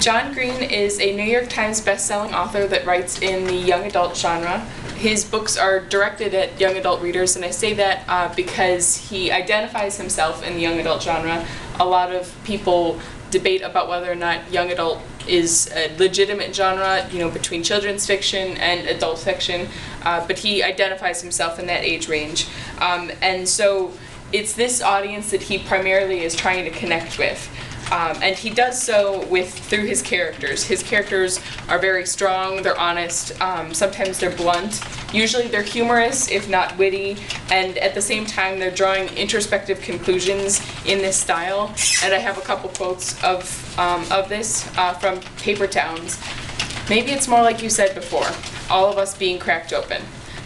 John Green is a New York Times best-selling author that writes in the young adult genre. His books are directed at young adult readers, and I say that because he identifies himself in the young adult genre. A lot of people debate about whether or not young adult is a legitimate genre, you know, between children's fiction and adult fiction, but he identifies himself in that age range. And so it's this audience that he primarily is trying to connect with. And he does so through his characters. His characters are very strong, they're honest, sometimes they're blunt. Usually they're humorous, if not witty, and at the same time they're drawing introspective conclusions in this style. And I have a couple quotes of this from Paper Towns. Maybe it's more like you said before, all of us being cracked open.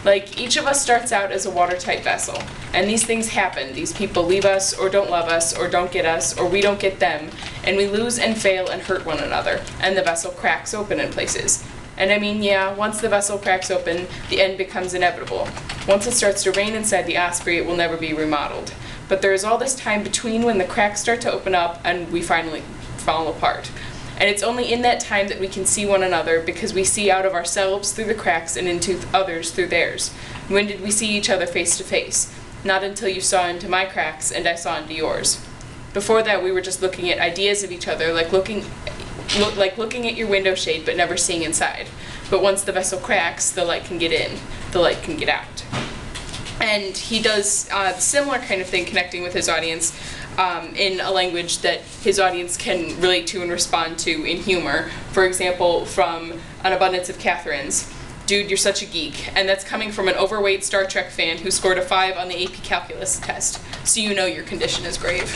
Like, each of us starts out as a watertight vessel, and these things happen. These people leave us, or don't love us, or don't get us, or we don't get them, and we lose and fail and hurt one another, and the vessel cracks open in places. And I mean, yeah, once the vessel cracks open, the end becomes inevitable. Once it starts to rain inside the osprey, it will never be remodeled. But there is all this time between when the cracks start to open up and we finally fall apart. And it's only in that time that we can see one another, because we see out of ourselves through the cracks and into others through theirs. When did we see each other face to face? Not until you saw into my cracks and I saw into yours. Before that, we were just looking at ideas of each other, like looking at your window shade but never seeing inside. But once the vessel cracks, the light can get in, the light can get out. And he does a similar kind of thing, connecting with his audience in a language that his audience can relate to and respond to in humor. For example, from An Abundance of Catherines, "Dude, you're such a geek," and that's coming from an overweight Star Trek fan who scored a 5 on the AP Calculus test, so you know your condition is grave.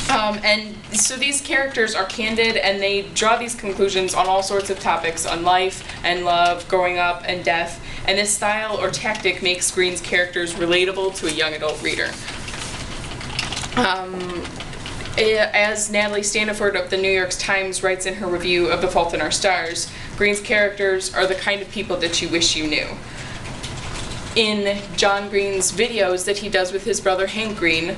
And so these characters are candid, and they draw these conclusions on all sorts of topics, on life and love, growing up and death, and this style or tactic makes Green's characters relatable to a young adult reader. As Natalie Standiford of the New York Times writes in her review of The Fault in Our Stars, Green's characters are the kind of people that you wish you knew. In John Green's videos that he does with his brother Hank Green,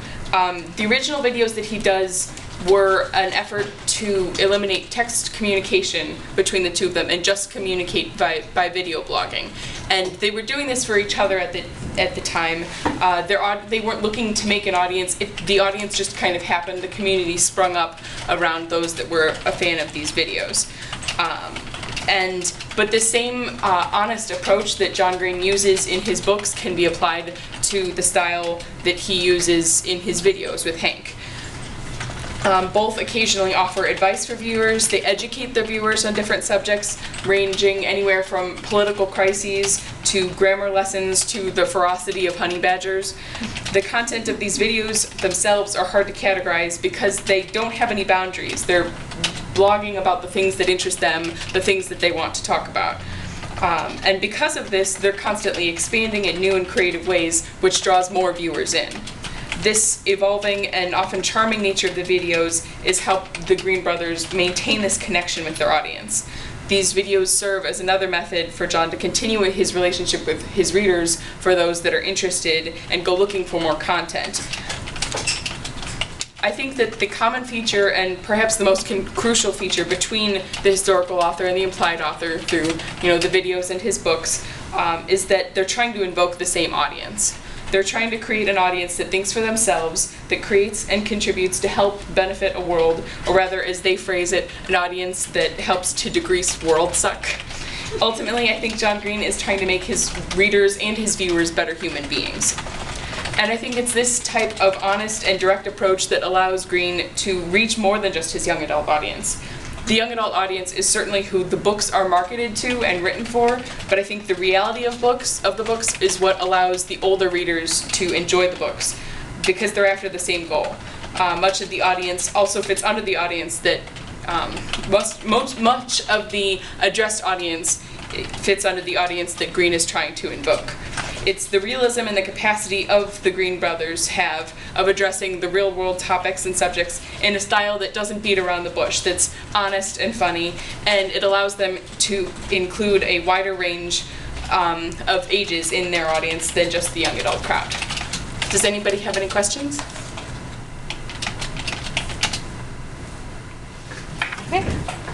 the original videos that he does were an effort to eliminate text communication between the two of them and just communicate by video blogging. And they were doing this for each other at the time. They weren't looking to make an audience. The audience just kind of happened. The community sprung up around those that were a fan of these videos. But the same honest approach that John Green uses in his books can be applied to the style that he uses in his videos with Hank. Both occasionally offer advice for viewers. They educate their viewers on different subjects, ranging anywhere from political crises to grammar lessons to the ferocity of honey badgers. The content of these videos themselves are hard to categorize because they don't have any boundaries. They're blogging about the things that interest them, the things that they want to talk about. And because of this, they're constantly expanding in new and creative ways, which draws more viewers in. This evolving and often charming nature of the videos has helped the Green brothers maintain this connection with their audience. These videos serve as another method for John to continue his relationship with his readers, for those that are interested and go looking for more content. I think that the common feature, and perhaps the most crucial feature between the historical author and the implied author through, the videos and his books, is that they're trying to invoke the same audience. They're trying to create an audience that thinks for themselves, that creates and contributes to help benefit a world, or rather, as they phrase it, an audience that helps to degrease world suck. Ultimately, I think John Green is trying to make his readers and his viewers better human beings. And I think it's this type of honest and direct approach that allows Green to reach more than just his young adult audience. The young adult audience is certainly who the books are marketed to and written for, but I think the reality of the books is what allows the older readers to enjoy the books, because they're after the same goal. Much of the audience also fits under the audience that, much of the addressed audience fits under the audience that Green is trying to invoke. It's the realism and the capacity of the Green brothers have of addressing the real world topics and subjects in a style that doesn't beat around the bush, that's honest and funny, and it allows them to include a wider range of ages in their audience than just the young adult crowd. Does anybody have any questions? Okay.